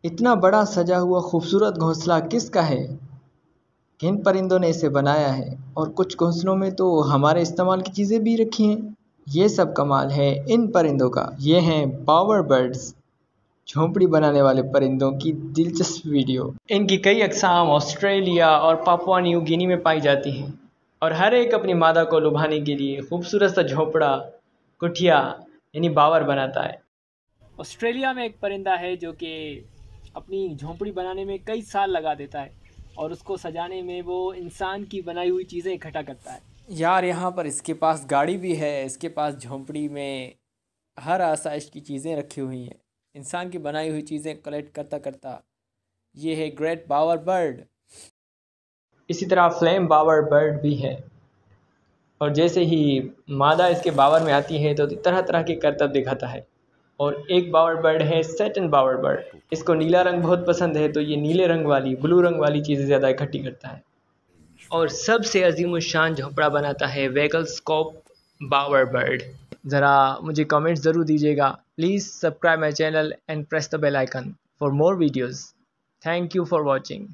इतना बड़ा सजा हुआ खूबसूरत घोंसला किसका है? किन परिंदों ने इसे बनाया है? और कुछ घोंसलों में तो हमारे इस्तेमाल की चीज़ें भी रखी हैं। ये सब कमाल है इन परिंदों का। ये हैं बावर बर्ड्स, झोंपड़ी बनाने वाले परिंदों की दिलचस्प वीडियो। इनकी कई अक़साम ऑस्ट्रेलिया और पापुआ न्यू गिनी में पाई जाती हैं और हर एक अपनी मादा को लुभाने के लिए खूबसूरत सा झोंपड़ा, कुठिया यानी बावर बनाता है। ऑस्ट्रेलिया में एक परिंदा है जो कि अपनी झोंपड़ी बनाने में कई साल लगा देता है और उसको सजाने में वो इंसान की बनाई हुई चीज़ें इकट्ठा करता है। यार यहाँ पर इसके पास गाड़ी भी है, इसके पास झोंपड़ी में हर आसाइश की चीज़ें रखी हुई हैं, इंसान की बनाई हुई चीज़ें कलेक्ट करता करता। ये है ग्रेट बावर बर्ड। इसी तरह फ्लेम बावर बर्ड भी है और जैसे ही मादा इसके बावर में आती है तो तरह तरह के करतब दिखाता है। और एक बावर बर्ड है सैटन बावर बर्ड। इसको नीला रंग बहुत पसंद है तो ये नीले रंग वाली, ब्लू रंग वाली चीज़ें ज़्यादा इकट्ठी करता है। और सबसे अजीम शान झोंपड़ा बनाता है वेगल स्कोप बावर बर्ड। ज़रा मुझे कमेंट्स ज़रूर दीजिएगा। Please subscribe my channel and press the bell icon for more videos. Thank you for watching.